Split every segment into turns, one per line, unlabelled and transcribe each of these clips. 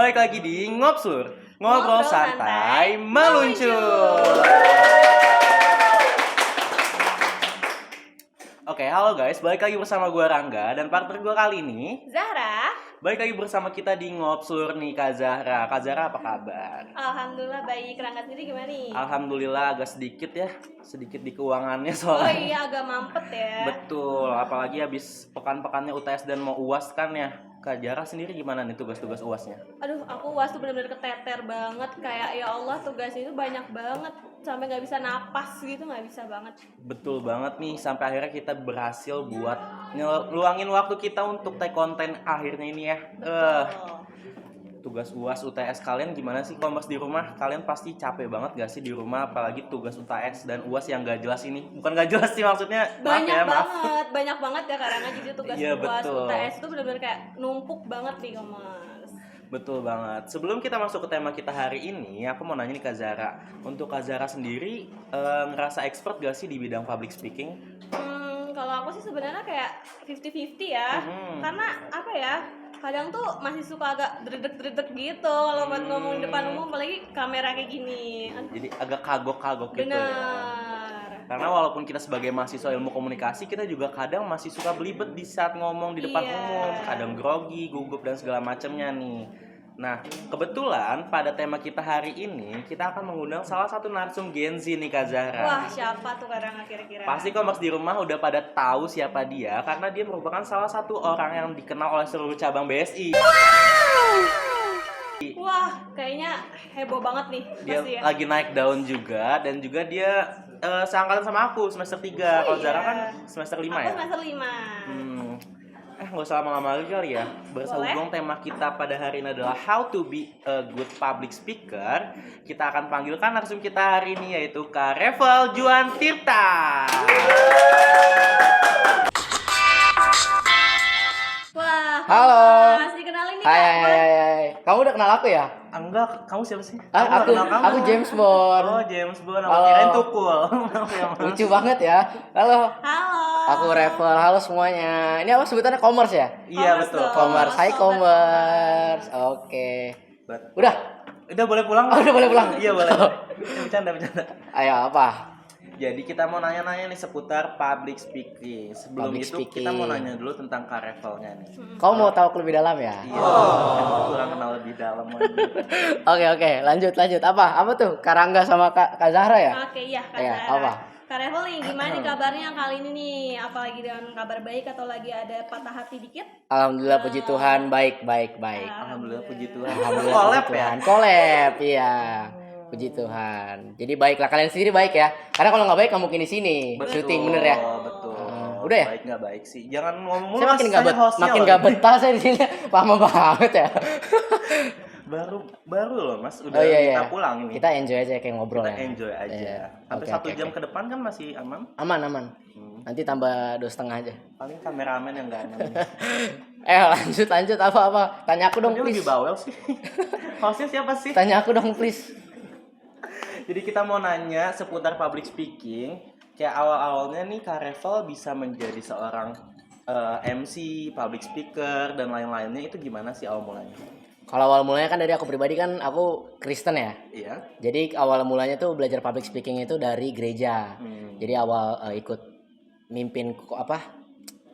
Balik lagi di Ngopsur, ngobrol santai meluncur. Oke, halo guys, balik lagi bersama gue Rangga dan partner gue kali ini
Zahra.
Balik lagi bersama kita di Ngopsur nih Kak Zahra. Kak Zahra apa kabar?
Alhamdulillah baik. Rangga sendiri gimana nih?
Alhamdulillah agak sedikit di keuangannya
Oh
soalnya.
iya, agak mampet ya.
Betul, apalagi habis pekan-pekannya UTS dan mau UAS kan ya. Kak Zahra sendiri gimana nih tugas-tugas UASnya?
Aduh, aku UAS tuh bener-bener keteter banget. Kayak ya Allah, tugasnya itu banyak banget. Sampai gak bisa napas gitu, gak bisa banget.
Betul banget nih, sampai akhirnya kita berhasil buat ngeluangin waktu kita untuk take konten akhirnya ini ya.
Betul.
Tugas UAS UTS kalian gimana sih kalau pas di rumah? Kalian pasti capek banget gak sih di rumah, apalagi tugas UTS dan UAS yang gak jelas ini. Bukan gak jelas sih maksudnya, maaf.
Banyak banget ya karena jadi tugas
Iya,
UAS
betul.
UTS itu bener-bener kayak numpuk banget nih, Mas.
Betul banget. Sebelum kita masuk ke tema kita hari ini, aku mau nanya nih Kak Zahra. Untuk Kak Zahra sendiri, ngerasa expert gak sih di bidang public speaking?
Kalau aku sih sebenarnya kayak 50-50 ya. Karena apa ya? Kadang tuh masih suka agak dredeg-dredeg gitu kalau buat ngomong di depan umum, apalagi kamera kayak gini.
Jadi agak kagok-kagok gitu ya.
Bener.
Karena walaupun kita sebagai mahasiswa ilmu komunikasi, kita juga kadang masih suka belibet di saat ngomong di depan
Iya.
umum. Kadang grogi, gugup, dan segala macamnya nih. Nah, kebetulan pada tema kita hari ini, kita akan mengundang salah satu narsum Gen Z nih Kak Zahra.
Wah, siapa tuh kadang kira-kira?
Pasti komers di rumah udah pada tahu siapa dia, karena dia merupakan salah satu orang yang dikenal oleh seluruh cabang BSI.
Wah, kayaknya heboh banget nih
Dia
pasti ya.
lagi naik daun juga, dan juga dia seangkatan sama aku semester 3. Kalau
iya.
Zara kan semester 5
Aku
ya?
semester 5.
Nggak usah lama-lama lagi kali ya. Bersambung tema kita pada hari ini adalah how to be a good public speaker. Kita akan panggilkan narsum kita hari ini yaitu Kak Revel Juan Tirta.
Wah,
Halo.
Masih kenalin nih,
Hai,
Kak.
hai, hai, hai. Kamu udah kenal aku ya?
Enggak, kamu siapa sih?
Aku James Bond.
Oh, James Bond. Aku
Halo.
kirain Tukul.
Lucu banget ya. Halo.
Halo.
Aku Revel. Halo semuanya. Ini apa sebutannya commerce ya?
Iya,
Commerce
betul.
dong.
Commerce. Hai
Sobat
commerce. Oke. Udah?
Udah boleh pulang?
Oh, udah boleh pulang?
Iya, boleh. Bercanda.
Ayo apa?
Jadi kita mau nanya-nanya nih seputar public speaking. Sebelum
Public
itu
speaking.
kita mau nanya dulu tentang Kak Revelnya nih.
Kau mau tahu lebih dalam ya?
Iya, kurang kenal lebih dalam lagi.
Oke. Lanjut. Apa tuh? Karangga sama Kak Zahra ya?
Oke, iya, Kak
Iya,
Zahra.
apa?
Kak Revel nih, gimana nih kabarnya kali ini nih? Apalagi dengan kabar baik atau lagi ada patah hati dikit?
Alhamdulillah puji Tuhan baik.
Alhamdulillah puji Tuhan.
Alhamdulillah
Collab
puji
ya?
Tuhan. Collab, iya. Puji Tuhan. Jadi baiklah kalian sendiri baik ya. Karena kalau nggak baik nggak mungkin di sini syuting bener ya.
Betul.
Udah ya?
Baik nggak baik sih. Jangan ngomong
Saya makin nggak betah saya di sini. Lama banget ya.
baru loh Mas. Udah
Oh, iya.
kita pulang ini.
Kita enjoy aja kayak ngobrol
Kita
ya.
enjoy aja.
Iya.
Sampai
Oke,
1 jam
oke.
ke depan kan masih aman.
Aman. Nanti tambah 2,5 aja.
Paling kameramen yang nggak aman.
Lanjut apa? Tanya aku dong
Dia lebih
please.
bawel sih. Hostnya siapa sih?
Tanya aku dong please.
Jadi kita mau nanya seputar public speaking. Kayak awal-awalnya nih Kak Revel bisa menjadi seorang MC, public speaker dan lain-lainnya itu gimana sih awal mulanya?
Kalau awal mulanya kan dari aku pribadi kan aku Kristen ya.
Iya.
Jadi awal mulanya tuh belajar public speaking itu dari gereja. Jadi awal ikut mimpin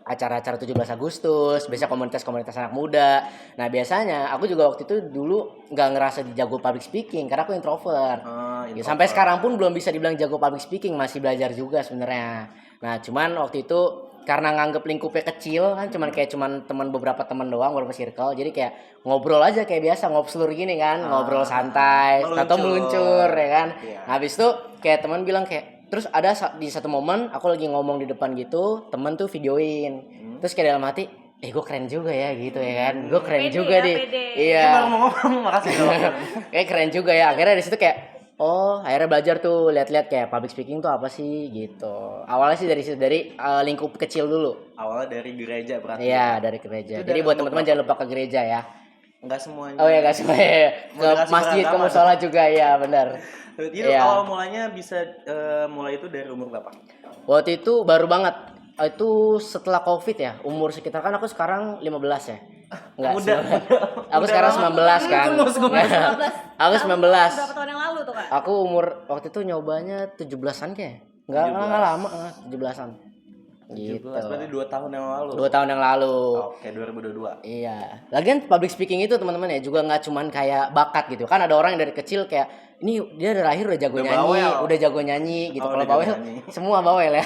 acara-acara 17 Agustus, biasa komunitas-komunitas anak muda. Nah biasanya aku juga waktu itu dulu nggak ngerasa jago public speaking karena aku introvert. Ya, sampai sekarang pun belum bisa dibilang jago public speaking, masih belajar juga sebenarnya. Nah cuman waktu itu karena nganggep lingkupnya kecil kan, cuman beberapa teman doang, beberapa circle, jadi kayak ngobrol aja kayak biasa ngobslur gini kan, ngobrol santai atau meluncur ya kan.
Iya.
Nah, habis itu kayak teman bilang kayak terus ada di satu momen aku lagi ngomong di depan gitu, temen tuh videoin. Terus kayak dalam hati, gue keren juga ya gitu ya kan. Gue keren
Pede
juga
ya,
deh.
pede.
Iya.
Baru mau ngomong, makasih dong.
Kayak keren juga ya. Akhirnya di situ kayak akhirnya belajar tuh lihat-lihat kayak public speaking tuh apa sih gitu. Awalnya sih dari lingkup kecil dulu.
Awalnya dari gereja berarti.
Iya, dari gereja.
Itu
Jadi
dari
buat teman-teman jangan lupa ke gereja ya.
Enggak semuanya.
Oh ya, enggak semuanya. Ke
Moderasi
masjid, ke
beragama
musola juga ya, benar.
Jadi
Iya.
awal mulanya bisa mulai itu dari umur berapa?
Waktu itu baru banget. Itu setelah Covid ya, umur sekitar kan aku sekarang 15 ya. Enggak,
Muda.
aku sekarang 19 kan. Aku 19.
Berapa tahun yang lalu tuh, Kak?
Aku umur waktu itu nyobanya 17-an kayak. Enggak lama, 17-an.
17
Gitu.
berarti 2 tahun yang lalu.
2 tahun yang lalu.
Oke, 2022.
Iya. Lagian public speaking itu teman-teman ya juga nggak cuman kayak bakat gitu. Kan ada orang yang dari kecil kayak ini dia dari lahir udah jago
Udah
nyanyi,
bawel.
udah jago nyanyi gitu.
Oh,
Kalau
udah jago
bawel
nyanyi.
semua bawel ya.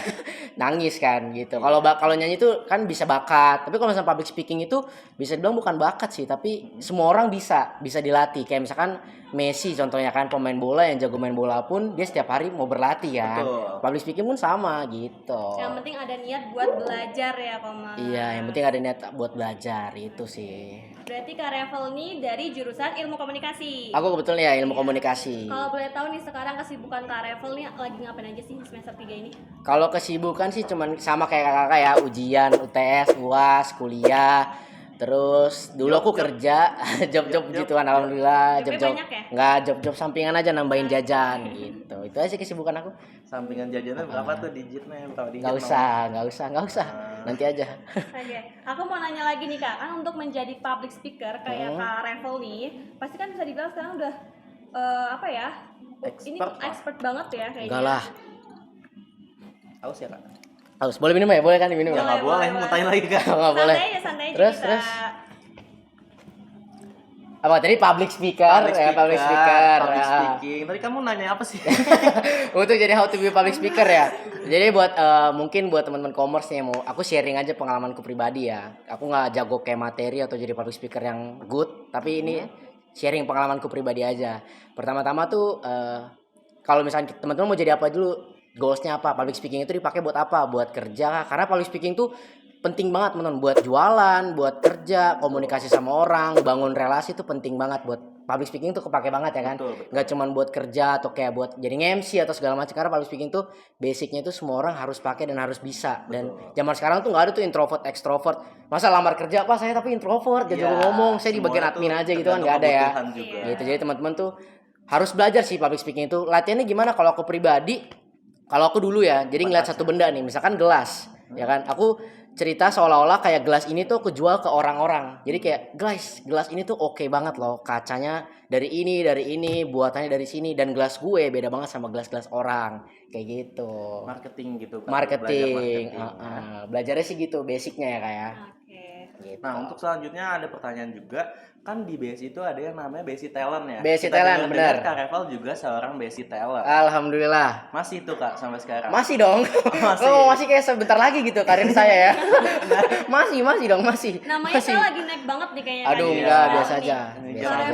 Nangis kan gitu. Kalau nyanyi itu kan bisa bakat. Tapi kalau misalnya public speaking itu bisa dibilang bukan bakat sih, tapi semua orang bisa dilatih. Kayak misalkan Messi contohnya kan pemain bola yang jago main bola pun dia setiap hari mau berlatih kan.
Betul.
Public speaking pun sama gitu.
Yang penting ada niat buat belajar ya, Koma.
Iya, yang penting ada niat buat belajar itu sih.
Berarti Kak Revel nih dari jurusan ilmu komunikasi.
Aku kebetulan ya ilmu komunikasi.
Kalau boleh tahu nih sekarang kesibukan Kak Revel nih lagi ngapain aja sih semester 3 ini?
Kalau kesibukan sih cuman sama kayak kakak ya, ujian, UTS, UAS, kuliah. Terus dulu aku kerja job-job gituan alhamdulillah,
Jobnya
job-job.
banyak ya?
Enggak, job-job sampingan aja nambahin jajan gitu. Itu aja kesibukan aku.
Sampingan jajannya berapa tuh digitnya yang tahu
Enggak usah. Nanti aja.
Oke, aku mau nanya lagi nih Kak, kan untuk menjadi public speaker kayak Kak Revel nih, pasti kan bisa dibilang sekarang udah apa ya? Ini
Expert lah.
expert banget ya kayaknya.
Enggak lah.
Haus ya, Kak?
Harus boleh minum ya? Boleh kan diminum
Ya
ya?
enggak boleh, mau tanya lagi, Kak.
Enggak boleh.
Santai aja
Terus,
kita.
terus. Apa tadi public speaker.
Public
Ah.
speaking. Tadi kamu nanya apa sih?
Untuk jadi how to be public speaker ya. Jadi buat mungkin buat teman-teman commerce nih mau aku sharing aja pengalamanku pribadi ya. Aku nggak jago kayak materi atau jadi public speaker yang good, tapi ini sharing pengalamanku pribadi aja. Pertama-tama tuh kalau misalnya teman-teman mau jadi apa dulu, goalsnya apa? Public speaking itu dipakai buat apa? Buat kerja. Karena public speaking tuh penting banget teman-teman buat jualan, buat kerja, komunikasi sama orang, bangun relasi itu penting banget buat public speaking tuh kepake banget ya kan.
Betul.
Nggak cuman buat kerja atau kayak buat jadi MC atau segala macam. Karena public speaking tuh basicnya itu semua orang harus pakai dan harus bisa. Dan zaman sekarang tuh nggak ada tuh introvert, extrovert. Masa lamar kerja apa saya tapi introvert, jadi
Iya,
ngomong, saya di bagian
semua
admin
tuh
aja gitu kan nggak ada ya.
tergantung kebutuhan juga.
Gitu. Jadi teman-teman tuh harus belajar sih public speaking itu. Latihannya gimana? Kalau aku pribadi, kalau aku dulu ya, jadi ngeliat satu benda nih, misalkan gelas, ya kan? Aku cerita seolah-olah kayak gelas ini tuh aku jual ke orang-orang. Jadi kayak, guys, gelas ini tuh oke banget loh, kacanya dari ini, buatannya dari sini, dan gelas gue beda banget sama gelas-gelas orang, kayak gitu.
Marketing gitu, Kak.
Marketing,
Belajar marketing.
belajarnya sih gitu, basicnya ya kayak.
Oke.
Gitu.
Nah, untuk selanjutnya ada pertanyaan juga. Kan di BSI itu ada yang namanya BSI Talent ya.
BSI
Kita
Talent,
dengar-dengar
benar.
Kak Revel juga seorang BSI Talent.
Alhamdulillah.
Masih tuh, Kak, sampai sekarang.
Masih dong.
Masih.
Masih kayak sebentar lagi gitu karir saya ya. masih dong.
Namanya
Masih.
saya lagi naik banget nih kayaknya.
Aduh,
Kak.
enggak,
Nih.
biasa aja.
Ini
Biasa
Kak
aja.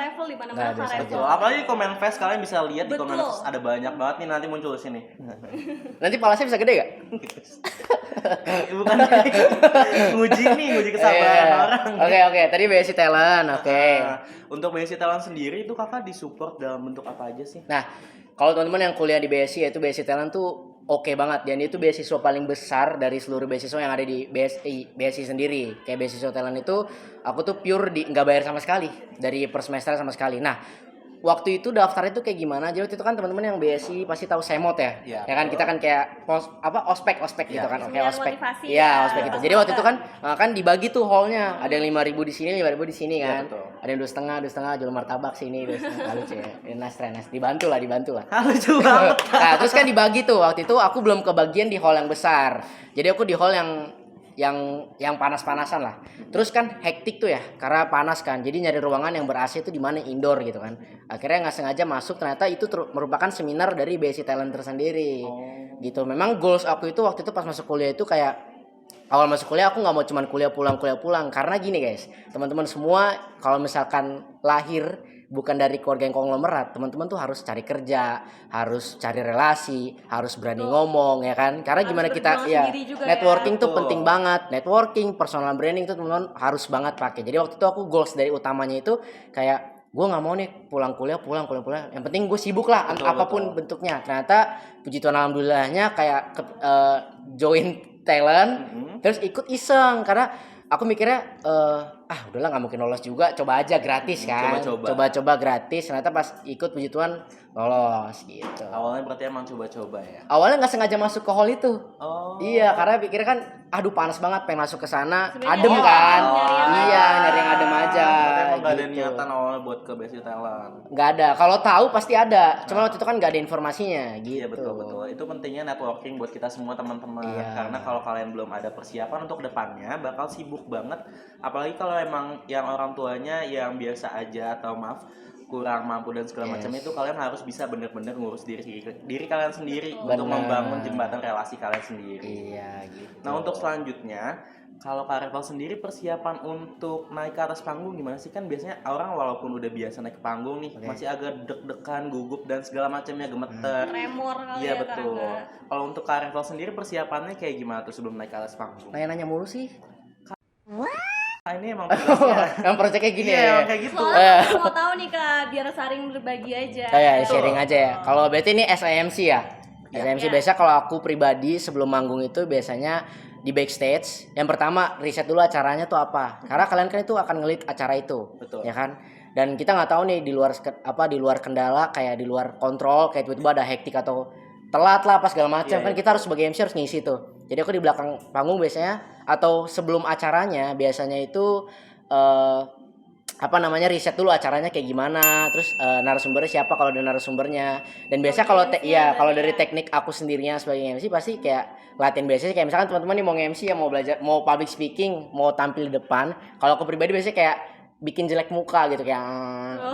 Revel di mana-mana
Enggak,
Kak
biasa
Revel.
Betul. Apalagi di komen fest kalian bisa lihat di
Betul.
komen fest ada banyak banget nih nanti muncul di sini.
Nanti pala saya bisa gede gak?
Bukan nguji kesabaran orang.
Oke. Tadi BSI Talent, oke.
Nah, untuk BSI Talent sendiri itu kakak disupport dalam bentuk apa aja sih?
Nah, kalau teman-teman yang kuliah di BSI yaitu BSI Talent tuh oke banget, dan itu beasiswa paling besar dari seluruh beasiswa yang ada di BSI sendiri. Kayak beasiswa Talent itu aku tuh pure nggak bayar sama sekali dari per semester sama sekali. Nah, waktu itu daftar itu kayak gimana? Jadi waktu itu kan teman-teman yang BSI pasti tahu semot ya.
Iya,
Ya kan
betul.
kita kan kayak ospek gitu
Iya,
kan. Oke,
seminar
ospek.
motivasi
Iya,
ya.
ospek gitu. Jadi waktu itu kan dibagi tuh hallnya. Ada yang 5.000 di sini, 5.000 di sini
Iya,
kan.
betul.
Ada yang 2,5 jual martabak sini, 2,5 lucu ya. Nice. Dibantu lah.
Lucu banget.
Nah, terus kan dibagi tuh. Waktu itu aku belum kebagian di hall yang besar. Jadi aku di hall yang panas-panasan lah. Terus kan hektik tuh ya, karena panas kan. Jadi nyari ruangan yang ber-AC itu di mana indoor gitu kan. Akhirnya nggak sengaja masuk, ternyata itu merupakan seminar dari BSI Talent tersendiri. Gitu. Memang goals aku itu waktu itu pas masuk kuliah itu kayak awal masuk kuliah aku nggak mau cuman kuliah pulang karena gini guys, teman-teman semua kalau misalkan lahir bukan dari keluarga yang konglomerat, teman-teman tuh harus cari kerja, harus cari relasi, harus berani ngomong ya kan. Karena
Harus
gimana kita
berjuang
ya
sendiri juga
networking
ya.
tuh
Betul.
penting banget. Networking, personal branding tuh teman-teman harus banget pakai. Jadi waktu itu aku goals dari utamanya itu kayak gue nggak mau nih pulang kuliah. Yang penting gue sibuk lah
Betul,
apapun bentuknya. Ternyata puji Tuhan alhamdulillahnya kayak join talent terus ikut iseng karena aku mikirnya udahlah nggak mungkin lolos juga, coba aja gratis kan, coba-coba gratis, ternyata pas ikut puji Tuhan lolos gitu.
Awalnya berarti emang coba-coba ya?
Awalnya nggak sengaja masuk ke hall itu.
Oh.
Iya, karena pikirnya kan aduh panas banget pengen masuk ke sana,
Sebenarnya
adem kan.
nyari
Yang adem aja.
Berarti emang gak ada
gitu.
niatan awalnya buat ke Basic Talent.
Nggak ada. Kalau tahu pasti ada. Cuma waktu itu kan nggak ada informasinya gitu.
Iya betul. Itu pentingnya networking buat kita semua teman-teman.
Iya.
Karena kalau kalian belum ada persiapan untuk depannya bakal sibuk banget. Apalagi kalau emang yang orang tuanya yang biasa aja atau maaf kurang mampu dan segala macam itu, kalian harus bisa bener-bener ngurus diri kalian sendiri untuk membangun jembatan relasi kalian sendiri.
Iya gitu.
Nah untuk selanjutnya, kalau Kak Reval sendiri persiapan untuk naik ke atas panggung gimana sih? Kan biasanya orang walaupun udah biasa naik ke panggung nih, masih agak deg-degan, gugup dan segala macamnya, gemeter.
Tremor kali
Iya
ya,
betul.
Kak.
Kalau untuk Kak Reval sendiri persiapannya kayak gimana tuh sebelum naik ke atas panggung?
Nanya-nanya mulu sih.
Nah, ini emang tugasnya.
Yang proyeknya gini
Iya,
ya.
emang kayak gitu.
Soalnya aku mau tahu nih Kak, biar saling berbagi aja.
Oh ya, sharing aja ya. Kalau berarti ini SIMC ya. SIMC
Iya.
biasa kalau aku pribadi sebelum manggung itu biasanya di backstage. Yang pertama riset dulu acaranya tuh apa. Karena kalian kan itu akan ngelit acara itu.
Betul.
Ya kan? Dan kita nggak tahu nih di luar kendala kayak di luar kontrol kayak tiba-tiba ada hektik atau telat lah pas segala macam.
Iya,
Kan kita harus sebagai MC harus ngisi tuh. Jadi aku di belakang panggung biasanya atau sebelum acaranya biasanya itu riset dulu acaranya kayak gimana, terus narasumbernya siapa kalau ada narasumbernya. Dan biasa kalau kalau dari teknik aku sendirinya sebagai MC pasti kayak latihan biasanya kayak misalkan teman-teman nih mau MC ya mau belajar mau public speaking, mau tampil di depan. Kalau aku pribadi biasanya kayak bikin jelek muka gitu kayak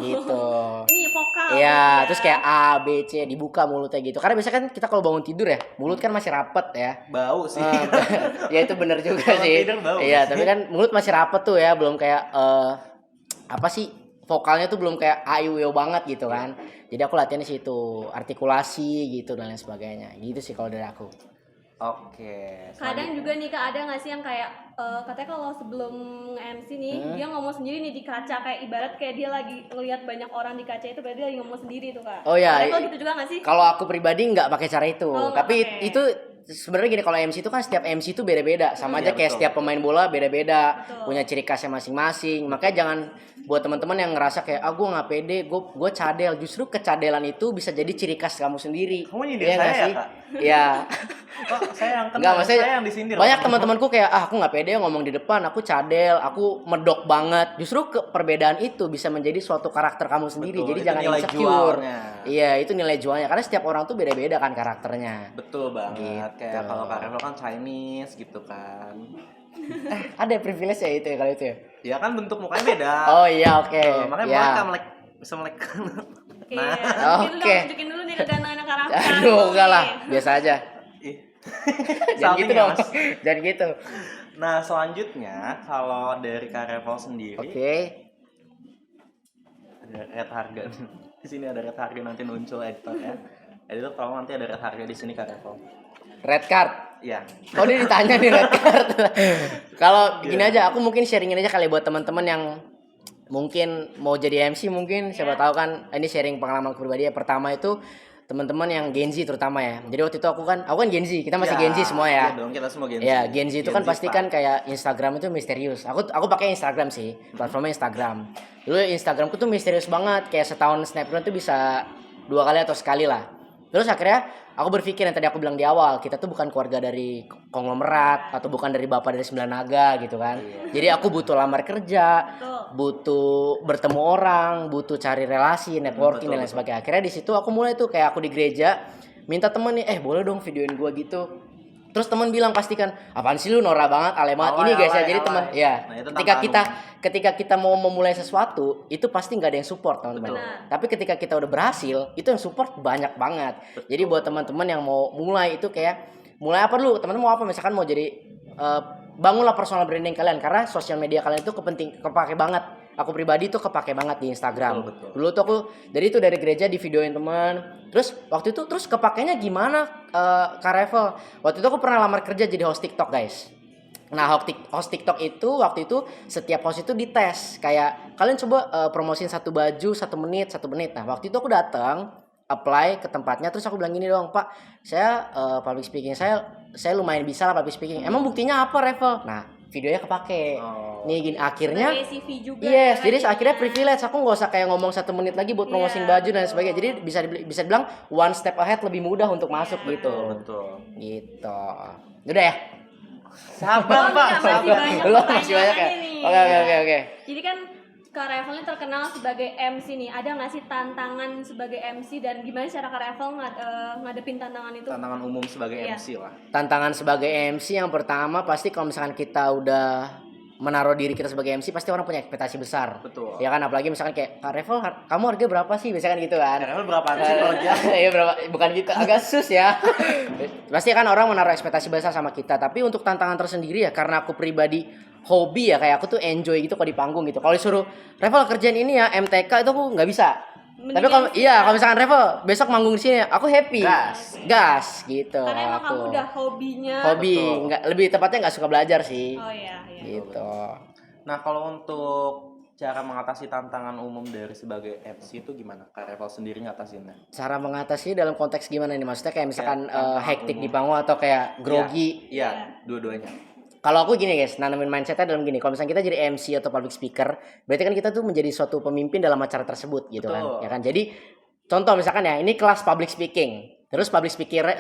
gitu.
Ini vokal.
Iya,
gitu ya.
terus kayak A, B, C dibuka mulutnya gitu. Karena biasanya kan kita kalau bangun tidur ya, mulut kan masih rapet ya.
Bau sih.
Ya itu benar juga
Kalau
sih.
tidur bau
Iya,
sih.
tapi kan mulut masih rapet tuh ya, belum kayak apa sih vokalnya tuh belum kayak ayu banget gitu kan. Jadi aku latihan di situ, artikulasi gitu dan lain sebagainya. Gitu sih kalau dari aku.
Oke.
Kadang juga nih Kak, ada nggak sih yang kayak katanya kalau sebelum MC nih dia ngomong sendiri nih di kaca, kayak ibarat kayak dia lagi ngelihat banyak orang di kaca, itu berarti dia lagi ngomong sendiri tuh Kak.
Oh ya.
Kalau gitu juga nggak sih?
Kalau aku pribadi nggak pakai cara itu,
Oh, nggak
tapi
pakai.
itu sebenarnya gini, kalau MC itu kan setiap MC itu beda-beda, sama aja
Iya,
kayak
betul.
setiap pemain bola beda-beda,
Betul.
punya ciri khasnya masing-masing. Makanya jangan buat teman-teman yang ngerasa kayak gue nggak pede, gue cadel. Justru kecadelan itu bisa jadi ciri khas kamu sendiri.
Kamu nyindir
Iya nggak
saya ya,
sih?
Kak?
Iya.
Kok saya yang
Enggak,
kena,
maksudnya
saya yang disindir.
banyak teman-temanku kayak aku nggak pede ngomong di depan, aku cadel, aku medok banget. Justru perbedaan itu bisa menjadi suatu karakter kamu sendiri.
Betul,
Jadi
itu
jangan
nilai
insecure.
jualnya.
Iya, itu nilai jualnya karena setiap orang tuh beda-beda kan karakternya.
Betul banget.
Gitu.
Kayak kalau Kak Reval kan Chinese gitu kan.
Ada privilege ya itu ya kalau itu ya.
Ya kan bentuk mukanya beda.
Oh iya, oke.
Tuh, makanya
Ya.
mereka bisa melek.
Oke,
Nah.
Oke.
tunjukin dulu nih kegantengan Kak Rafa.
Aduh, enggak lah, biasa aja.
Ih.
Jangan
Salting
gitu
ya,
dong.
Mas.
Jangan gitu.
Nah, selanjutnya kalau dari Kak Reval sendiri
Oke.
ada red harga. Di sini ada red harga, nanti muncul editor ya. Editor tolong nanti ada red harga di sini Kak Reval.
Red card.
Iya.
Oh, dia ditanya nih red card. Kalau gini aja, aku mungkin sharingin aja kali buat teman-teman yang mungkin mau jadi MC mungkin siapa tahu kan ini sharing pengalaman pribadi ya. Pertama itu teman-teman yang Gen Z terutama ya. Jadi waktu itu aku kan Gen Z, kita masih Gen Z semua ya.
Iya dong, kita semua Gen Z.
Ya, Gen Z itu kan pasti
Pak.
kan kayak Instagram itu misterius. Aku pakai Instagram sih, platformnya Instagram. Dulu Instagramku tuh misterius banget, kayak setahun snapgram tuh bisa 2 kali atau sekali lah. Terus akhirnya aku berpikir yang tadi aku bilang di awal, kita tuh bukan keluarga dari konglomerat atau bukan dari bapak dari 9 naga gitu kan. Jadi aku butuh lamar kerja, butuh bertemu orang, butuh cari relasi, networking dan lain sebagainya. Akhirnya di situ aku mulai tuh kayak aku di gereja minta temen nih, boleh dong videoin gua gitu. Terus teman bilang pastikan, apaan sih lu norak banget, ale banget. Ini guys ya, jadi teman ya.
Nah, itu
Ketika kita mau memulai sesuatu, itu pasti nggak ada yang support teman-teman. Tapi ketika kita udah berhasil, itu yang support banyak banget. Jadi buat teman-teman yang mau mulai itu kayak mulai apa dulu? Teman-teman mau apa? Misalkan mau jadi bangunlah personal branding kalian karena sosial media kalian itu kepake banget. Aku pribadi tuh kepake banget di Instagram.
Betul.
Dulu tuh aku dari gereja di videoin teman. Terus waktu itu kepakainya gimana Kak Revel? Waktu itu aku pernah lamar kerja jadi host TikTok, guys. Nah, host TikTok itu waktu itu setiap host itu dites. Kayak kalian coba promosiin satu baju 1 menit. Nah, waktu itu aku datang apply ke tempatnya terus aku bilang gini doang, Pak, saya public speaking saya lumayan bisa lah public speaking. Emang buktinya apa, Revel? Nah, videonya kepake.
Oh.
Nih gini akhirnya
Sebagai CV juga.
yes,
ya,
jadi
jadinya.
akhirnya privilege. Aku nggak usah kayak ngomong 1 menit lagi buat promosiin baju dan sebagainya. Jadi bisa dibilang one step ahead lebih mudah untuk masuk gitu.
Betul.
Gitu. Udah ya?
Sabar, Pak.
Masih
Sabar.
banyak
Belum, masih banyak ya?
pertanyaan nih.
Oke.
Jadi kan Kak Revel ini terkenal sebagai MC nih. Ada nggak sih tantangan sebagai MC dan gimana cara Kak Revel ngadepin tantangan itu?
Tantangan umum sebagai
Iya.
MC lah.
Tantangan sebagai MC yang pertama pasti kalau misalkan kita udah menaruh diri kita sebagai MC pasti orang punya ekspektasi besar.
Betul.
Ya kan apalagi misalkan kayak Kak Revel kamu harga berapa sih biasanya kan gitu kan.
Karena berapa sih kalau dia?
Iya berapa bukan gitu agak sus ya. Pasti kan orang menaruh ekspektasi besar sama kita tapi untuk tantangan tersendiri ya karena aku pribadi hobi ya kayak aku tuh enjoy gitu kalau di panggung gitu. Kalau disuruh Revel kerjain ini ya MTK itu aku nggak bisa. Tapi kalau kalau misalkan Revel besok manggung di sini aku happy. Gas gitu.
Karena emang
aku.
kamu udah hobinya.
Hobi,
Betul.
nggak lebih tepatnya nggak suka belajar sih.
Oh iya.
Gitu.
Nah, kalau untuk cara mengatasi tantangan umum dari sebagai MC itu gimana? Kak Revel sendiri ngatasinnya?
Cara mengatasi dalam konteks gimana nih? Maksudnya kayak misalkan
tantangan
hektik
umum.
di panggung atau kayak grogi.
Iya, dua-duanya.
Kalau aku gini guys, nanamin mindsetnya dalam gini. Kalau misalnya kita jadi MC atau public speaker, berarti kan kita tuh menjadi suatu pemimpin dalam acara tersebut gitu kan.
Betul.
Ya kan. Jadi contoh misalkan ya, ini kelas public speaking. Terus public speaker,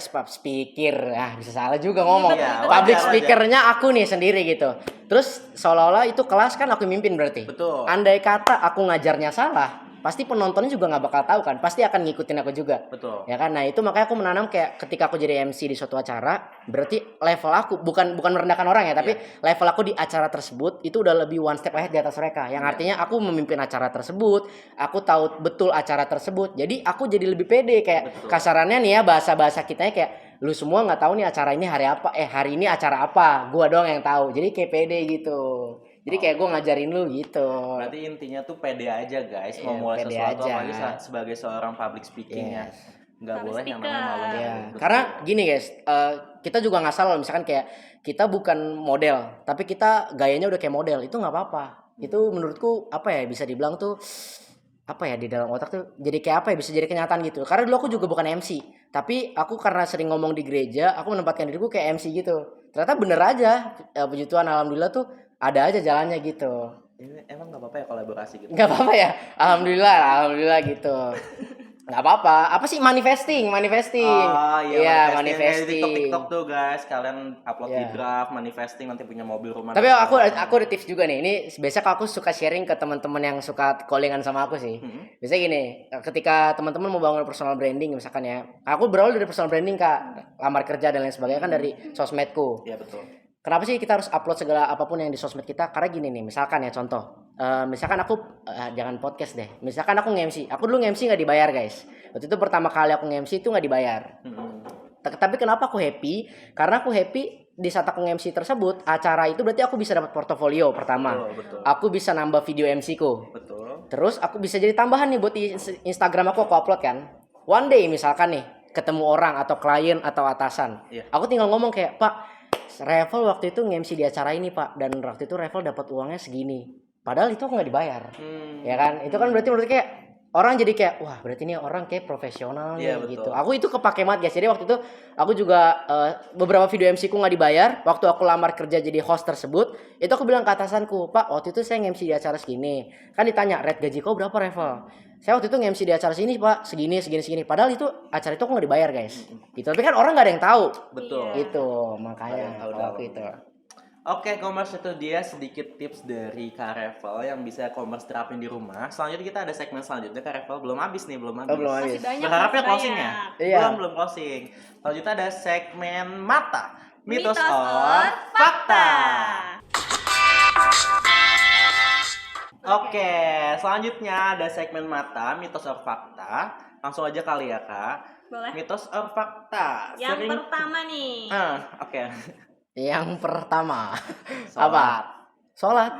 bisa salah juga ngomong.
Iya,
Public
wajar.
speakernya aku nih sendiri gitu. Terus seolah-olah itu kelas kan aku mimpin berarti.
Betul.
Andai kata aku ngajarnya salah, pasti penontonnya juga nggak bakal tahu kan. Pasti akan ngikutin aku juga.
Betul.
Ya kan, nah itu makanya aku menanam kayak ketika aku jadi MC di suatu acara, berarti level aku bukan merendahkan orang ya, tapi level aku di acara tersebut itu udah lebih one step ahead di atas mereka. Yang artinya aku memimpin acara tersebut, aku tahu betul acara tersebut, jadi aku jadi lebih pede kayak kasarannya nih ya bahasa kitanya kayak lu semua nggak tahu nih acara ini hari ini acara apa, gua doang yang tahu, jadi kayak pede gitu. Jadi kayak gue ngajarin lu gitu.
Berarti intinya tuh pede aja guys, mau
Iya,
mulai
pede
sesuatu
aja.
apalagi sebagai seorang public speaking ya. Nggak
Public
boleh yang
speaker.
namanya malu.
Ya,
Betul.
karena gini guys, kita juga nggak salah loh, misalkan kayak kita bukan model, tapi kita gayanya udah kayak model, itu nggak apa-apa. Itu menurutku apa ya bisa dibilang tuh apa ya di dalam otak tuh jadi kayak apa ya bisa jadi kenyataan gitu. Karena dulu aku juga bukan MC, tapi aku karena sering ngomong di gereja, aku menempatkan diriku kayak MC gitu. Ternyata bener aja, puji Tuhan alhamdulillah tuh ada aja jalannya gitu.
Ini emang nggak apa-apa ya kolaborasi gitu?
Nggak apa-apa ya, alhamdulillah gitu. Nggak apa-apa. Apa sih manifesting?
Oh
Iya,
manifesting.
manifesting.
TikTok tuh guys, kalian upload di
Iya.
draft, manifesting nanti punya mobil rumah.
Tapi
dan
aku
segala
ada tips juga nih. Ini biasa aku suka sharing ke teman-teman yang suka callingan sama aku sih. Biasanya gini, ketika teman-teman mau bangun personal branding misalkan ya. Aku berawal dari personal branding Kak, lamar kerja dan lain sebagainya kan dari sosmedku.
Iya betul.
Kenapa sih kita harus upload segala apapun yang di sosmed kita? Karena gini nih, misalkan ya contoh, misalkan aku jangan podcast deh. Misalkan aku nge-MC, aku dulu nge-MC nggak dibayar guys. Waktu itu pertama kali aku nge-MC itu nggak dibayar. Tapi kenapa aku happy? Karena aku happy di saat aku nge-MC tersebut, acara itu berarti aku bisa dapat portofolio pertama.
Betul.
Aku bisa nambah video MC ku.
Betul.
Terus aku bisa jadi tambahan nih buat di Instagram aku upload kan. One day misalkan nih ketemu orang atau klien atau atasan.
Iya.
Aku tinggal ngomong kayak, "Pak, Revel waktu itu nge-MC di acara ini Pak, dan waktu itu Revel dapat uangnya segini." Padahal itu aku nggak dibayar. Ya kan? Itu kan berarti menurut kayak orang jadi kayak wah berarti ini orang kayak profesional nih
Iya, betul.
gitu. Aku itu kepake banget guys. Jadi waktu itu aku juga beberapa video MC ku nggak dibayar. Waktu aku lamar kerja jadi host tersebut, itu aku bilang ke atasanku, "Pak, waktu itu saya nge-MC di acara segini." Kan ditanya, "Rate gaji kau berapa Revel?" "Saya waktu itu nge-MC di acara sini Pak, segini." Padahal itu acara itu aku nggak dibayar guys. Gitu. Tapi kan orang nggak ada yang tahu.
Betul.
Gitu
Nggak ada yang
makanya
tahu
kalau aku
dalam.
itu.
Oke, Commerce itu dia sedikit tips dari Kak Revel yang bisa Commerce terapin di rumah. Selanjutnya kita ada segmen selanjutnya. Kak Revel belum habis nih, belum habis.
belum habis.
Masih banyak.
Berharapnya
masih
closing ya?
banyak.
Iya.
Belum closing. Selanjutnya ada segmen mata. Mitos,
Mitos
or
or
fakta.
fakta.
Oke, selanjutnya ada segmen mata, mitos or fakta. Langsung aja kali ya, Kak.
Boleh.
Mitos or fakta.
Yang pertama nih.
Oke.
Yang pertama
Sholat.
Sholat.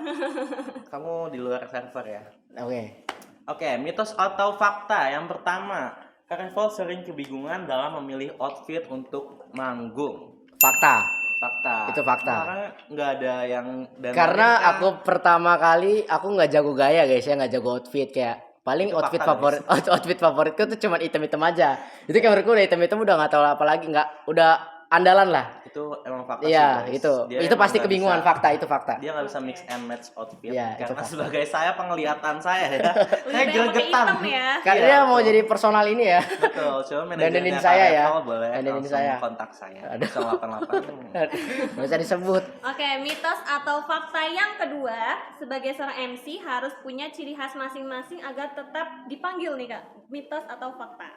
Kamu di luar server ya?
Oke.
Oke, mitos atau fakta. Yang pertama, Kak Revel sering kebingungan dalam memilih outfit untuk manggung.
Fakta.
Fakta.
Itu fakta.
Karena nggak ada yang dan
Karena
lain, Kak.
aku pertama kali aku nggak jago gaya guys ya, nggak jago outfit kayak paling
Itu
outfit
fakta,
outfit favoritku tuh cuma item-item aja. Itu kayak menurutku udah item-item udah nggak tahu apa lagi, nggak udah andalan lah.
Itu emang fakta
Iya,
sih, guys.
itu.
Dia
Itu
emang
pasti
nggak
kebingungan,
bisa-
fakta itu fakta.
Dia nggak bisa mix and match outfit
Iya, itu
karena
fakta.
sebagai saya penglihatan saya ya, saya
Lebih banyak pakai
gregetan.
hitam ya.
Kak,
Iya,
dia mau
betul.
jadi personal ini ya.
Betul, coba
Dandanin
manajernya
saya ya.
Kak Revel boleh
Dandanin
langsung
saya.
kontak saya.
Aduh.
088.
Nggak usah disebut.
Oke, mitos atau fakta yang kedua, sebagai seorang MC harus punya ciri khas masing-masing agar tetap dipanggil nih Kak. Mitos atau fakta?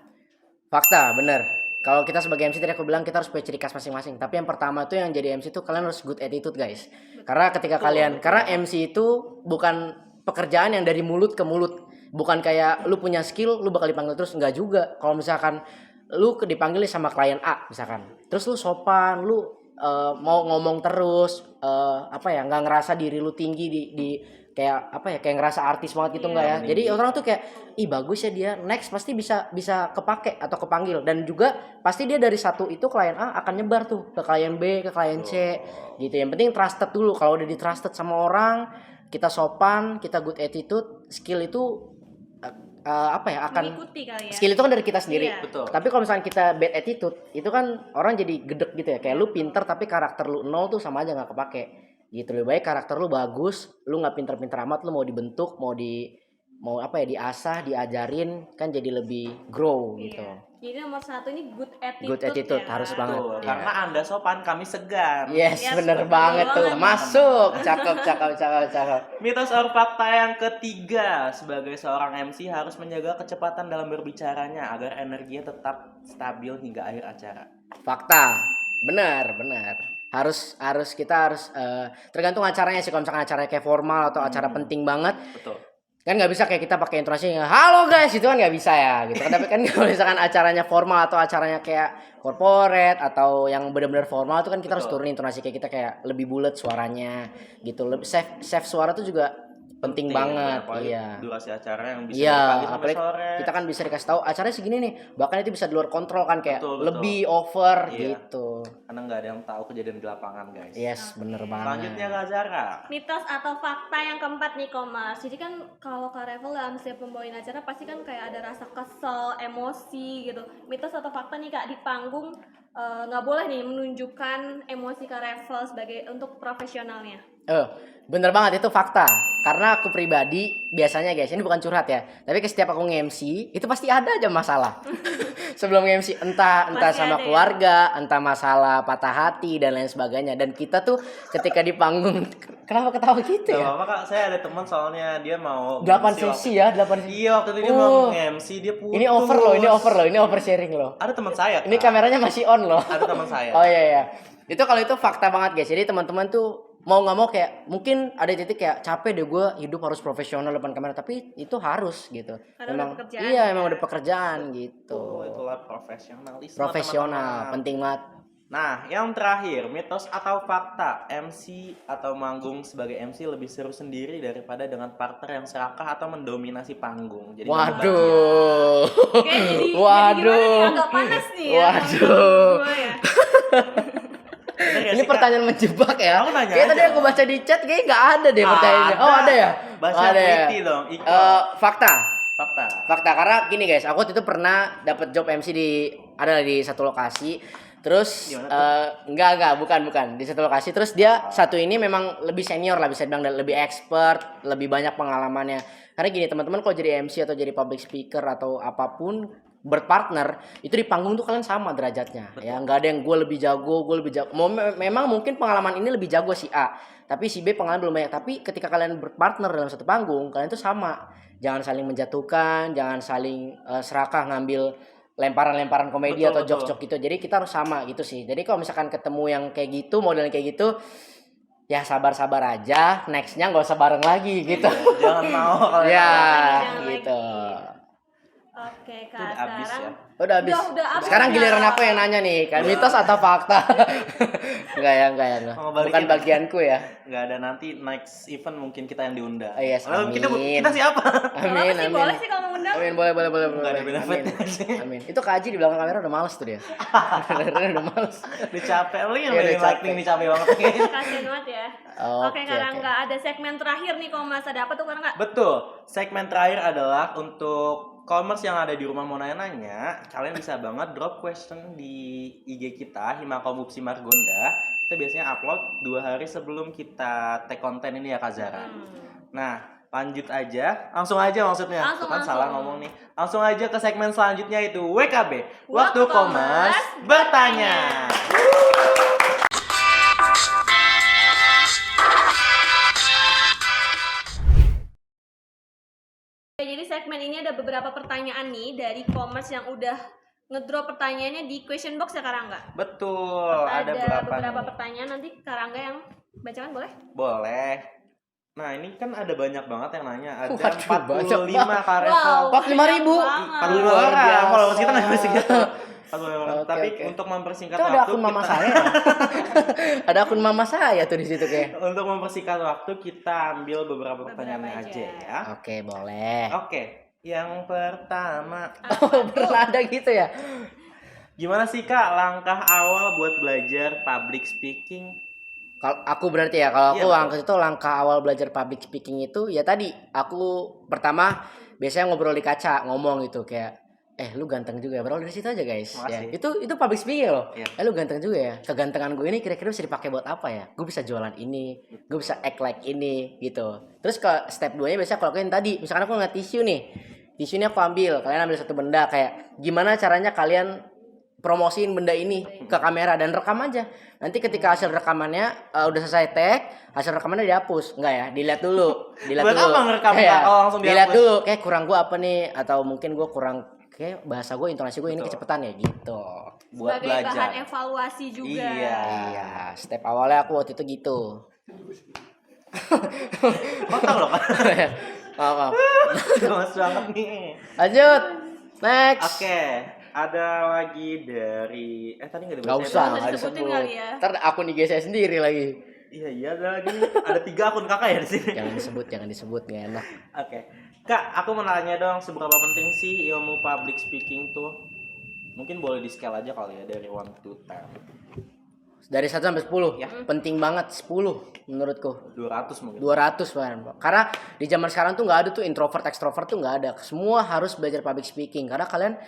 Fakta, bener. Kalau kita sebagai MC tadi aku bilang kita harus punya ciri khas masing-masing. Tapi yang pertama tuh yang jadi MC tuh kalian harus good attitude guys. Karena ketika karena MC itu bukan pekerjaan yang dari mulut ke mulut. Bukan kayak lu punya skill, lu bakal dipanggil terus. Enggak juga. Kalau misalkan lu dipanggil sama klien A misalkan. Terus lu sopan, lu mau ngomong terus, nggak ngerasa diri lu tinggi di kayak kayak ngerasa artis banget gitu enggak ya. Jadi orang tuh kayak ih bagus ya dia, next pasti bisa kepake atau kepanggil. Dan juga pasti dia dari satu itu klien A akan nyebar tuh ke klien B, ke klien C gitu. Yang penting trusted dulu. Kalau udah di trusted sama orang, kita sopan, kita good attitude, skill itu akan
Mengikuti kali ya.
skill itu kan dari kita sendiri.
Iya.
Betul.
Tapi kalau misalnya kita bad attitude, itu kan orang jadi gedek gitu ya. Kayak lu pinter tapi karakter lu nol tuh sama aja nggak kepake. Gitu. Lebih baik karakter lu bagus, lu nggak pinter-pinter amat, lu mau dibentuk, diasah, diajarin, kan jadi lebih grow gitu.
Iya. Jadi nomor satu ini good attitude.
Good attitude
ya.
harus banget.
Betul,
Iya.
karena Anda sopan, kami segan.
Yes,
Yes,
bener
betul
banget tuh.
banget.
Masuk. Cakep.
Mitos or fakta yang ketiga, sebagai seorang MC harus menjaga kecepatan dalam berbicaranya agar energinya tetap stabil hingga akhir acara.
Fakta. Benar. Kita harus tergantung acaranya sih. Kalau misalkan acaranya kayak formal atau acara penting banget,
Betul.
kan nggak bisa kayak kita pakai intonasi halo guys, itu kan nggak bisa ya gitu kan. Tapi kan kalau misalkan acaranya formal atau acaranya kayak corporate atau yang benar-benar formal itu kan kita harus
Betul.
turunin intonasi, kayak kita kayak lebih bulat suaranya gitu. Lebih save suara tuh juga penting banget.
apalagi
Iya.
durasi acara yang bisa
Iya,
dari pagi sampai
apalagi
sore.
kita kan bisa dikasih tahu acaranya segini nih, bahkan itu bisa di luar kontrol kan, kayak
Betul.
lebih over
Iya.
gitu.
Karena nggak ada yang tahu kejadian di lapangan, guys.
Yes, bener banget.
Selanjutnya Kak Zara.
Mitos atau fakta yang keempat nih Komas. Jadi kan kalau Kak Revel dalam setiap pembawain acara pasti kan kayak ada rasa kesel, emosi gitu. Mitos atau fakta nih Kak, di panggung nggak boleh nih menunjukkan emosi Kak Revel sebagai untuk profesionalnya.
Bener banget, itu fakta. Karena aku pribadi biasanya guys, ini bukan curhat ya, tapi setiap aku nge-MC itu pasti ada aja masalah. Sebelum nge-MC entah
Pasti
sama
ada ya?
keluarga, entah masalah patah hati dan lain sebagainya. Dan kita tuh ketika di panggung kenapa ketawa gitu
Gak
ya?
apa-apa Kak, saya ada teman soalnya dia mau
8
MC
sesi ya, 8 sesi.
Iya, waktu itu dia
Oh.
mau nge-MC, dia putus.
Ini over loh, ini oversharing loh.
Ada teman saya,
Ini
Kak.
kameranya masih on loh.
Ada teman saya.
Oh iya. Itu kalau itu fakta banget guys. Jadi teman-teman tuh mau nggak mau kayak mungkin ada titik kayak capek deh gue hidup harus profesional depan kamera, tapi itu harus gitu.
Karena udah pekerjaan
iya
ya.
emang udah pekerjaan gitu.
Oh, itulah profesionalisme.
Profesional,
teman-teman.
penting banget.
Nah, yang terakhir, mitos atau fakta, MC atau manggung sebagai MC lebih seru sendiri daripada dengan partner yang serakah atau mendominasi panggung. Jadi
Waduh.
Oke, jadi
Waduh.
gimana nih? Agak panas nih ya.
Waduh.
Gua ya.
Ini pertanyaan menjebak ya.
Aku nanya
Kayak tadi
aja.
aku baca di chat kayaknya nggak ada deh pertanyaannya. Oh ada ya?
Baca
ada ya.
teliti dong, Iko.
Fakta.
Fakta.
Karena gini guys, aku waktu itu pernah dapat job MC di satu lokasi. Terus
Gimana
bukan di satu lokasi. Terus dia satu ini memang lebih senior lah, bisa bilang, dan lebih expert, lebih banyak pengalamannya. Karena gini teman-teman, kalau jadi MC atau jadi public speaker atau apapun berpartner itu di panggung tuh kalian sama derajatnya. Ya nggak ada yang gue lebih jago. Memang mungkin pengalaman ini lebih jago si A, tapi si B pengalaman belum banyak. Tapi ketika kalian berpartner dalam satu panggung, kalian tuh sama. Jangan saling menjatuhkan, jangan saling serakah ngambil lemparan-lemparan komedi atau jok-jok gitu. Jadi kita harus sama gitu sih. Jadi kalau misalkan ketemu yang kayak gitu, modelnya kayak gitu, ya sabar-sabar aja. Nextnya nggak usah bareng lagi gitu.
Jangan mau kalau
Ya
Jangan
gitu.
Oke,
itu
Kak,
udah habis ya.
sekarang
Udah habis.
Udah habis
Sekarang
ya.
giliran aku yang nanya nih, kan mitos atau fakta? Enggak ya.
Mau balikin.
Bukan bagianku ya.
Nggak ada, nanti next event mungkin kita yang diundang.
Yes,
Lalu
amin.
kita siapa?
Amin,
Kenapa sih?
amin.
Boleh sih kalau mau undang.
Amin, boleh.
Nggak ada
Amin.
benefitnya sih.
Amin. Itu Kak Haji di belakang kamera udah males tuh dia. Udah males.
Udah capek, lu yang
Iya,
dari
udah capek.
lightning nih capek banget.
Kasian banget ya. Oke, karena nggak ada segmen terakhir nih, kalau Mas ada apa tuh karena nggak?
Betul. Segmen terakhir adalah untuk commerce yang ada di rumah mau nanya-nanya, kalian bisa banget drop question di IG kita Himakomupsi Margonda. Kita biasanya upload 2 hari sebelum kita take konten ini ya Kak Zara. Nah, lanjut aja, langsung aja maksudnya.
Langsung,
Kan salah
langsung.
ngomong nih. Langsung aja ke segmen selanjutnya itu WKB, Waktu
Waktu
Commerce
Commerce
Bertanya.
Oke, jadi segmen ini ada beberapa pertanyaan nih dari commerce yang udah ngedrop pertanyaannya di question box ya Karangga.
Betul, ada
beberapa
nih?
pertanyaan, nanti Karangga yang bacakan boleh?
Boleh. Nah, ini kan ada banyak banget yang nanya. Ada
Waduh, banyak
45 Karevel.
Wow.
45.000.
Banget.
45
Luar
orang.
biasa.
Followers kita nggak bisa gitu. 45 orang.
Oke,
Tapi
oke.
untuk mempersingkat
Itu ada
waktu
akun mama
kita-
saya. Ada akun mama saya tuh di situ kayak.
Untuk mempersingkat waktu kita ambil beberapa pertanyaan
Beberapa
aja
aja.
ya.
Oke, boleh.
Oke, yang pertama,
Oh, pernah ada gitu ya?
gimana sih Kak langkah awal buat belajar public speaking?
Kalau aku berarti ya, kalau aku
Iya,
langkah awal belajar public speaking itu ya tadi aku pertama biasanya ngobrol di kaca, ngomong gitu kayak lu ganteng juga ya. Berawal dari situ aja guys. Ya,
Makasih.
itu public speaking loh.
Iya.
Lu ganteng juga ya. Kegantengan gue ini kira-kira bisa dipakai buat apa ya? Gue bisa jualan ini, gue bisa act like ini gitu. Terus ke step 2-nya biasanya kalau kalian tadi, misalkan aku ngeliat tisu nih. Tisu ini aku ambil, kalian ambil satu benda kayak gimana caranya kalian promosiin benda ini ke kamera dan rekam aja. Nanti ketika hasil rekamannya udah selesai tag, hasil rekamannya dihapus. Enggak ya, dilihat dulu.
Buat apa ngerekam, Kak?
Kayak,
Oh, langsung
dilihat
dihapus.
dulu, kayak kurang gua apa nih, atau mungkin gua kurang kayak bahasa gue, intonasi gue ini
Betul.
kecepatan ya gitu.
Buat
Sebagai bahan
belajar.
evaluasi juga.
Iya.
Iya, step awalnya aku waktu itu gitu.
Potong loh Kak.
Maaf.
Gemes banget nih.
Lanjut. Next.
Oke, ada lagi dari tadi nggak
Gak
dibacain.
usah,
Nggak
nggak
disebutin
disebut.
kali ya.
Ntar akun IG saya sendiri lagi.
Iya, ada lagi. Ada 3 akun Kakak ya di sini.
Jangan disebut, gak enak.
Oke. Kak, aku mau nanya dong seberapa penting sih ilmu public speaking tuh? Mungkin boleh di scale aja kali ya dari 1 to 10.
Dari 1 sampai 10.
Ya.
Penting banget 10 menurutku.
200 mungkin.
200 man. Karena di zaman sekarang tuh nggak ada tuh introvert extrovert tuh nggak ada. Semua harus belajar public speaking. Karena kalian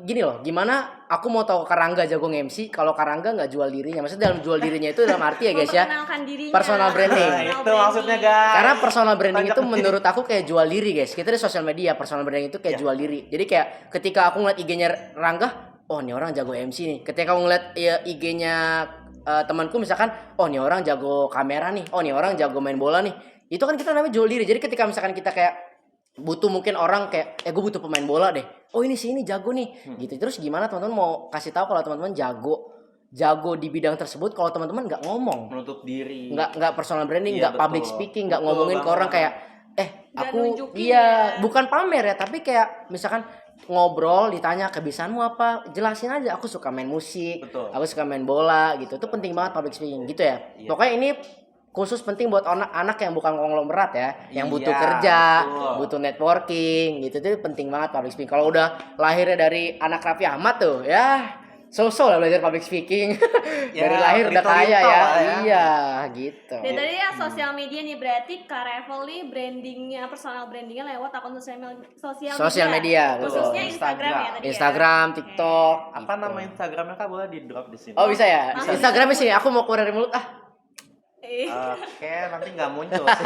gini loh, gimana aku mau tahu Karangga jago MC kalau Karangga nggak jual dirinya. Maksudnya dalam jual dirinya itu dalam arti ya guys ya.
Memperkenalkan dirinya.
Personal branding.
Nah, itu maksudnya guys.
Karena personal branding
Banyak
itu
nih.
menurut aku kayak jual diri guys. Kita di sosial media personal branding itu kayak
Ya.
jual diri. Jadi kayak ketika aku ngeliat IG-nya Rangga, oh ini orang jago MC nih. Ketika aku ngeliat ya, IG-nya temanku misalkan, oh ini orang jago kamera nih, oh ini orang jago main bola nih. Itu kan kita namanya jual diri. Jadi ketika misalkan kita kayak butuh mungkin orang kayak gue butuh pemain bola deh. Oh ini sih ini jago nih. Gitu. Terus gimana teman-teman mau kasih tahu kalau teman-teman jago di bidang tersebut kalau teman-teman nggak ngomong,
Menutup diri.
nggak personal branding,
Iya,
nggak public
betul.
speaking, nggak
Betul
ngomongin ke
banget.
orang kayak
Nggak
aku
nunjukin
iya
ya.
bukan pamer ya, tapi kayak misalkan ngobrol ditanya kebiasaanmu apa, jelasin aja aku suka main musik,
Betul.
aku suka main bola gitu. Itu penting banget public speaking gitu ya.
Iya.
Pokoknya ini khusus penting buat anak-anak yang bukan konglomerat ya, yang butuh
Iya,
kerja,
betul.
butuh networking gitu. Itu penting banget public speaking. Kalau udah lahirnya dari anak Raffi Ahmad tuh ya so-so lah belajar public speaking.
Ya,
Dari lahir udah
little-little
kaya ya.
lah ya.
Iya, gitu.
Dan tadi ya sosial media nih, berarti Karevel nih brandingnya, personal brandingnya lewat akun
Sosial media, betul.
Khususnya Instagram ya tadi
Instagram,
ya.
TikTok.
Apa
gitu.
nama Instagramnya Kak, boleh di drop di sini?
Oh bisa ya?
Bisa.
Instagramnya sih aku mau keluar dari mulut
Eh,
Oke, nanti nggak muncul sih.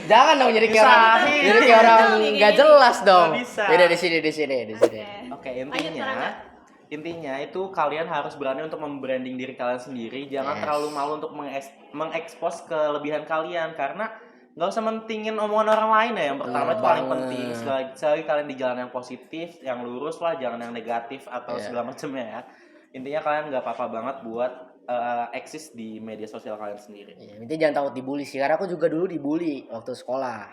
Jangan dong jadi kayak
Bisa
orang
sih.
jadi kayak orang
Gini,
nggak
gini.
jelas dong.
Nggak bisa.
Beda di sini.
Oke.
Oke,
Lanjut, Karangga.
intinya itu kalian harus berani untuk membranding diri kalian sendiri. Jangan
Yes.
terlalu malu untuk mengekspos kelebihan kalian, karena nggak usah mentingin omongan orang lain ya. Yang pertama
Bener
itu paling
banget.
penting. Sekali kalian di jalan yang positif, yang lurus lah, jangan yang negatif atau
Iya.
segala macamnya ya. Intinya kalian nggak apa-apa banget buat eksis di media sosial kalian sendiri.
Iya, intinya jangan takut dibully sih. Karena aku juga dulu dibully waktu sekolah.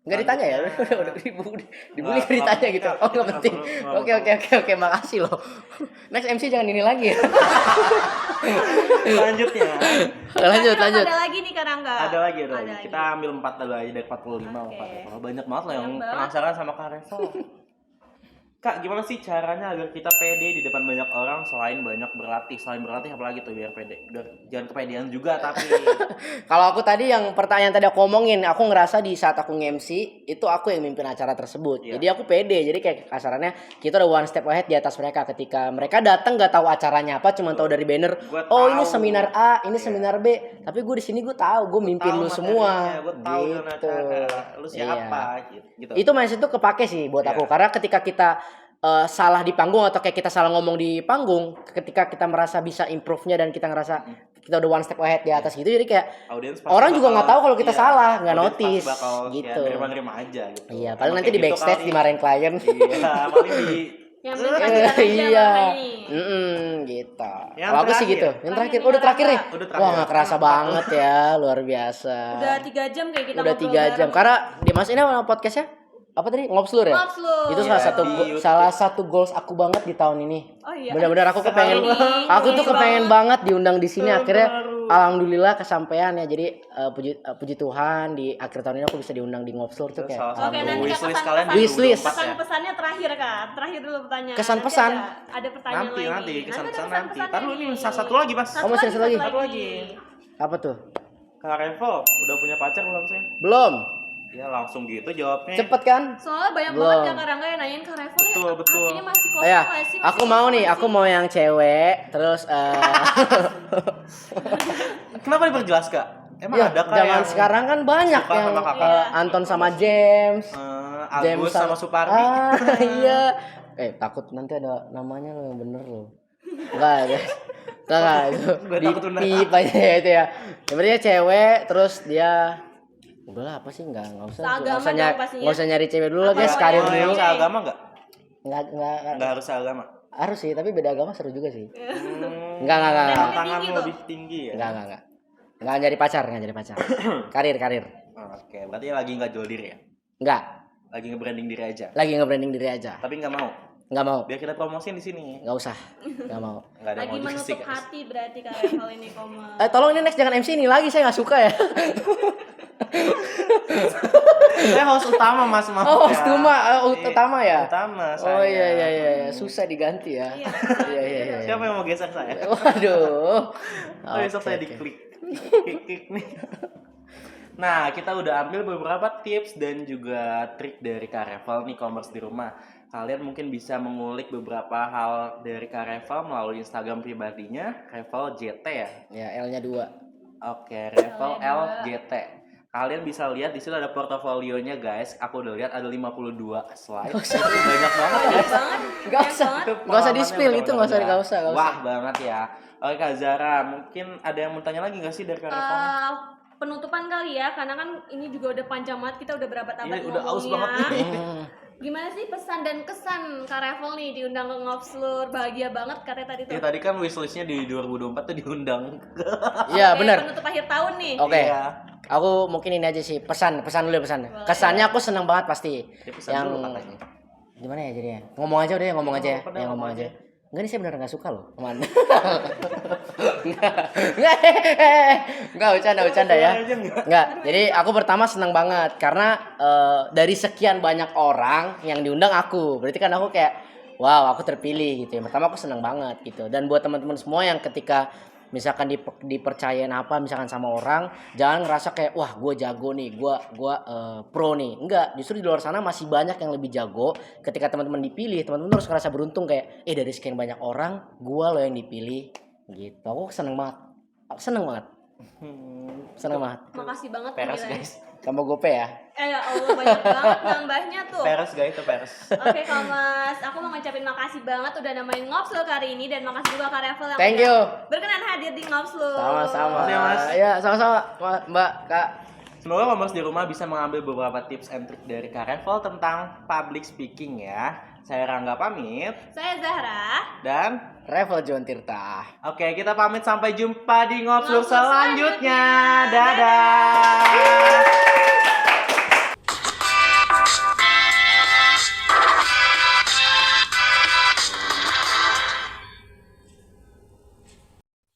Nggak ditanya ya? Udah dibully
Nggak,
nggak ditanya gitu.
nggak,
Oh nggak
nggak
penting.
perlu, nggak
Oke
perlu.
oke makasih loh. Next MC jangan ini lagi ya.
Selanjutnya
lanjut.
Ada lagi nih Karangga.
ada lagi. Kita ambil 4 dulu aja dari 45
Oke.
Kak Revo. Banyak banget loh yang
Banyak banget.
penasaran sama Kak Revo. Kak, gimana sih caranya agar kita pede di depan banyak orang selain berlatih apalagi tuh biar pede. Jangan kepedean juga tapi
Kalau aku tadi yang pertanyaan tadi aku ngomongin, aku ngerasa di saat aku nge-MC itu aku yang mimpin acara tersebut.
Iya.
Jadi aku pede. Jadi kayak kasarannya kita udah one step ahead di atas mereka ketika mereka datang nggak tahu acaranya apa, cuma tahu dari banner.
Gua
Oh,
tahu.
ini seminar A, ini
Iya.
seminar B. Tapi gue di sini gue tahu, gue mimpin lu semua.
Gue tahu gimana
Gitu.
acara. Lu siapa gitu.
Itu mindset itu kepake sih buat
Iya.
aku karena ketika kita salah di panggung atau kayak kita salah ngomong di panggung, ketika kita merasa bisa improve-nya dan kita ngerasa kita udah one step ahead di atas gitu, jadi kayak
Audiens pasti
orang juga
bakal-
nggak tahu kalau kita
iya,
salah, nggak
audiens pasti
notice
bakal,
gitu.
Ya, nerima-nerima aja gitu.
Iya, paling
Sama
nanti
kayak
di backstage
kali.
dimarahin klien.
Iya, paling di
Yang penting kita aja
Iya,
makanya.
gitu.
Yang
Kalau aku sih
terakhir.
gitu. Yang terakhir,
Terakhir
udah terakhir nih.
nih,
udah terakhir.
Wah, nggak kerasa banget ya, luar biasa.
Udah 3 jam kayak kita
Udah
ngobrol
3 jam.
bareng.
Karena Dimas ini apa podcastnya? Apa tadi? Ngobslur ya?
Ngobslur.
Itu
Iya, di YouTube.
salah satu goals aku banget di tahun ini.
Oh iya.
Benar-benar aku kepengen,
Exciting.
aku tuh kepengen banget diundang di sini. Akhirnya,
Baru.
alhamdulillah kesampaian ya. Jadi puji Tuhan di akhir tahun ini aku bisa diundang di Ngobslur tuh kayak.
Salah
Oke,
satu
nanti Kak,
wishlist
pesan-pesan.
kalian di
Wishlist.
2024 ya.
Pesan-pesannya terakhir Kak. Terakhir dulu pertanyaan.
Kesan-pesan.
Nanti ada pertanyaan
Nanti
lagi.
kesan-kesan
ada
nanti.
pesan-pesannya
Ntar lu ini
nih.
satu lagi, Mas.
Oh, masih satu lagi?
Satu lagi.
Apa tuh?
Kak Revo udah punya pacar belum sih?
Belum.
Ya langsung gitu jawabnya.
Cepet kan?
Soalnya banyak
Belum.
banget ya Kak Rangga yang nanyain Kak Revo ya.
Betul, betul.
Artinya masih kosong
Ya,
nggak sih?
aku mau nih, aku mau yang cewek, terus
Kenapa diperjelas, Kak? Emang
ya,
ada Kak
zaman
yang
sekarang kan banyak
suka
yang
sama kakak?
Anton sama James,
Agus sama Supardi?
Ah, iya. Takut nanti ada namanya lo yang bener lo. Enggak ada. Enggak itu.
Gua
Di
takut bener.
pip aja itu ya. Yang penting dia cewek, terus dia udahlah apa sih enggak usah.
Seagama dong pastinya.
Nggak usah nyari cewek dulu lah
Apa
guys,
mau
karir
yang-
dulu.
Yang seagama nggak?
Enggak
Nggak harus seagama.
harus sih, tapi beda agama seru juga sih.
Hmm,
Enggak.
tantangan
tinggi
lu
tuh.
lebih tinggi ya?
Enggak. Enggak nyari pacar. Karir.
Oke, berarti lagi nggak jual diri ya?
Enggak.
Lagi nge-branding diri aja.
Lagi nge-branding diri aja.
Tapi nggak mau.
Enggak mau.
Biar kita promosiin di sini.
Enggak usah. Enggak mau.
Nggak ada
Lagi
yang mau dikasih,
menutup
guys.
hati berarti Kak Revo ini koma.
Tolong ini next jangan MC ini lagi, saya nggak suka ya.
Saya host utama Mas, maaf
Oh,
ya.
utama ya.
Utama
Oh
saya.
iya, susah diganti ya.
Iya.
Iya.
Siapa yang mau geser saya?
Waduh.
Oh, besok saya
Oke.
diklik. Klik nih. Nah, kita udah ambil beberapa tips dan juga trik dari Kak Revel nih e-commerce di rumah. Kalian mungkin bisa mengulik beberapa hal dari Kak Revel melalui Instagram pribadinya, Revel JT ya.
Ya, L-nya 2.
Oke, Revel
L-nya
LJT. Kalian bisa lihat di situ ada portofolionya guys. Aku udah lihat ada 52 slide. Itu banyak banget ya.
Banyak banget.
Enggak
banyak
usah.
banget.
Itu
Nggak usah
pengalamannya
di-spill, itu nggak usah,
bener-bener
nggak usah.
Wah banget ya. Oke Kak Zara, mungkin ada yang mau tanya lagi nggak sih dari Kak Revel?
Penutupan kali ya, karena kan ini juga udah panjang banget, kita udah berapa abad
Ini udah aus
ngomongnya.
banget nih.
Gimana sih pesan dan kesan Kak Revel nih diundang ke Ngobslur? Bahagia banget katanya tadi tuh.
Ya tadi kan wishlistnya di 2024 tuh diundang.
Iya,
Oke,
benar.
Penutup akhir tahun nih.
Oke.
Iya.
Aku mungkin ini aja sih, pesan dulu ya, pesan.
Boleh.
Kesannya aku seneng banget pasti.
Ya, pesan
Yang
dulu katanya.
gimana ya jadinya? Ngomong aja udah ya, ngomong aja ya.
Udah,
Ya,
ngomong
ngomong
aja.
aja. Enggak nih, saya bener nggak suka loh. Aman. Enggak, bercanda ya.
Aja nggak?
Enggak. Jadi aku pertama senang banget karena dari sekian banyak orang yang diundang aku. Berarti kan aku kayak wow, aku terpilih gitu ya. Pertama aku senang banget gitu. Dan buat teman-teman semua yang ketika misalkan dipercayain apa misalkan sama orang, jangan ngerasa kayak wah gue jago nih, gue pro nih. Enggak, justru di luar sana masih banyak yang lebih jago. Ketika teman-teman dipilih, teman-teman harus ngerasa beruntung kayak dari sekian banyak orang, gue loh yang dipilih gitu. Aku seneng banget. Seneng banget.
Makasih banget
Peres
penilaian.
guys.
Kamu gope ya?
Ya Allah, banyak banget nambahnya tuh.
Peres guys, itu peres.
Oke Kak Mas, aku mau ngucapin makasih banget udah namain Ngobslur kali ini, dan makasih juga Kak Revel yang
Thank
udah
you.
berkenan hadir di Ngobslur.
Sama-sama.
Makasih ya, Mas.
Ya, sama-sama, Mbak, Kak.
Semoga commerce di rumah bisa mengambil beberapa tips and trik dari Kak Revel tentang public speaking ya. Saya Rangga pamit
Saya Zahra.
dan
Revel John Tirta.
oke, kita pamit sampai jumpa di Ngobslur
Ngobslur
selanjutnya.
selanjutnya.
Dadah.